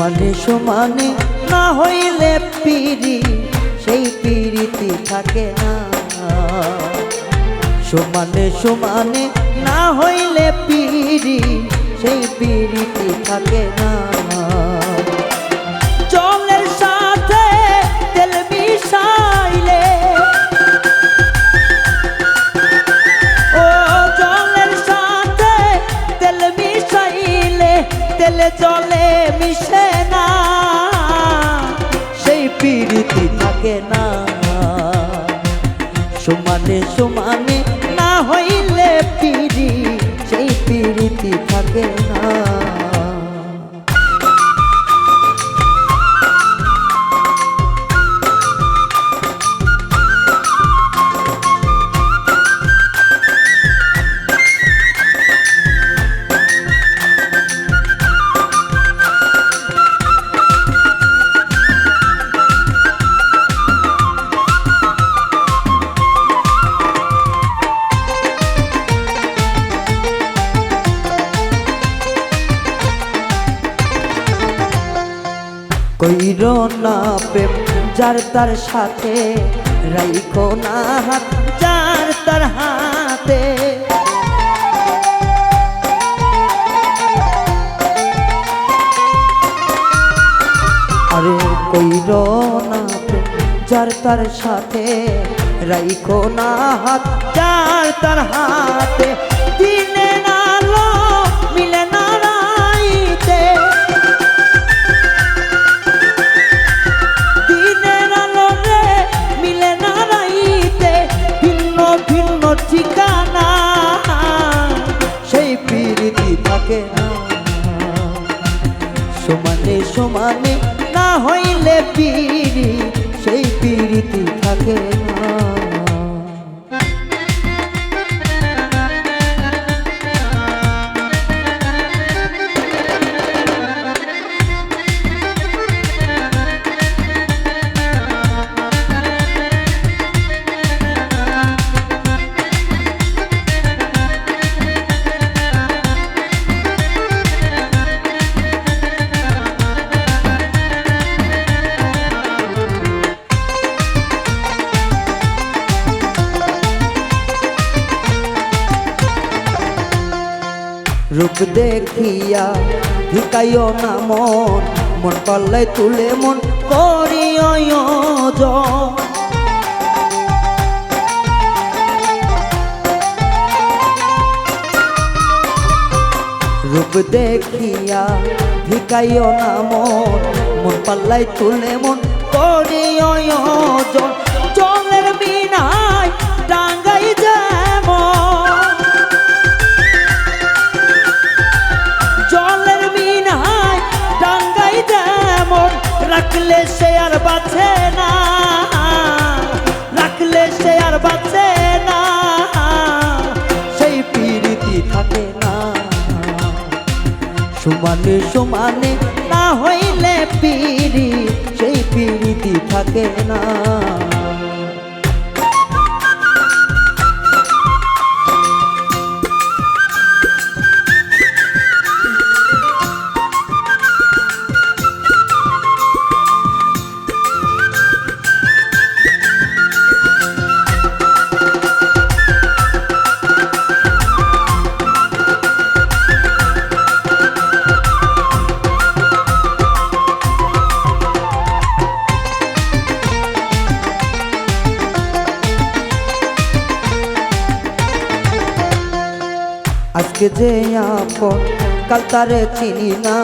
সমানে সমানে না হইলে পিরি সেই পিরিতি থাকে না। সমানে সমানে না হইলে পিরি সেই পিরিতি থাকে না। জলের সাথে তেল মিশাইলে, ও জলের সাথে তেল মিশাইলে তেলে জলে মিশে না, সেই পিরিতি থাকে না। সমানে সমানে না হইলে পিরি সেই পিরিতি থাকে না। কইরো না প্রেম যার তার সাথে, রাইখো না হাত যার তার হাতে। আরে কইরো না প্রেম যার তার সাথে, রাইখো না হাত যার তার হাতে। দিনে না আলো মিলে না রাইতে, ঠিকানা সেই পিরিতি থাকে না। সমানে সমানে না হইলে পিরি সেই পিরিতি থাকে না। রূপ দেখিয়া ধিকাইও না মন, মন পাল্লাই তুলে মন করিও জন। রূপ দেখিয়া ধিকাইও না মন, মন পাল্লাই তুলে মন করিও জন। জলের বিনায় ডাঙ্গাই যেমন, জলের বিনায় ডাঙ্গাই যেমন, রাখলে সে আর বাঁচে না, রাখলে সে আর বাঁচে না, সেই পিরিতি থাকে না। সমানে সমানে না হইলে পিরি সেই পিরিতি থাকে না। আজকে যে আপন কাল তারে চিনি না,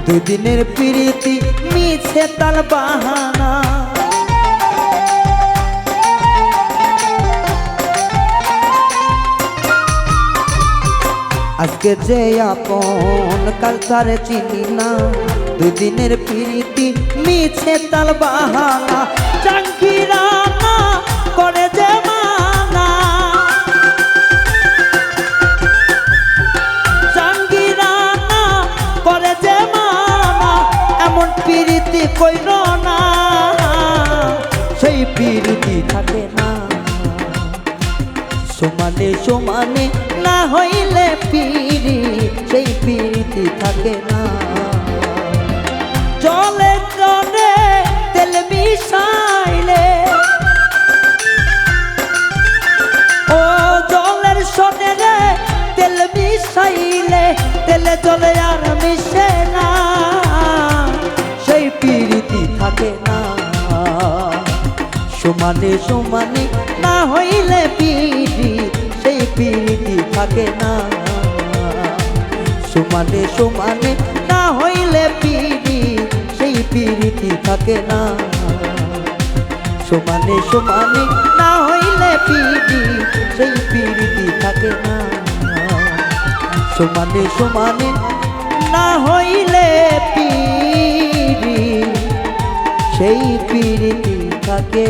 দুদিনের প্রীতি মিছে তার বাহানা। আজকে যে আপন কাল তারে চিনি না, দুদিনের প্রীতি মিছে তার বাহানা। জাঙ্গিরা না করে যে মানা, পিরিতি কইর না সেই পিরিতি থাকে না। সমানে সমানে না হইলে পিরি সেই পিরিতি থাকে না। জলে জলে তেল মিশাইলে, ও জলের সনে রে তেল মিশাইলে তেলে জলে আর মিশে না, সেই প্রীতি থাকে না। সমানে সমানে না হইলে পিড়ি, সেই প্রীতি থাকে না। সমানে সমানে না হইলে পিড়ি, সেই প্রীতি থাকে না। সমানে সমানে না হইলে পিড়ি, সেই প্রীতি থাকে না। সমানে সমানে না হইলে পিড়ি, সেই প্রীতি থাকে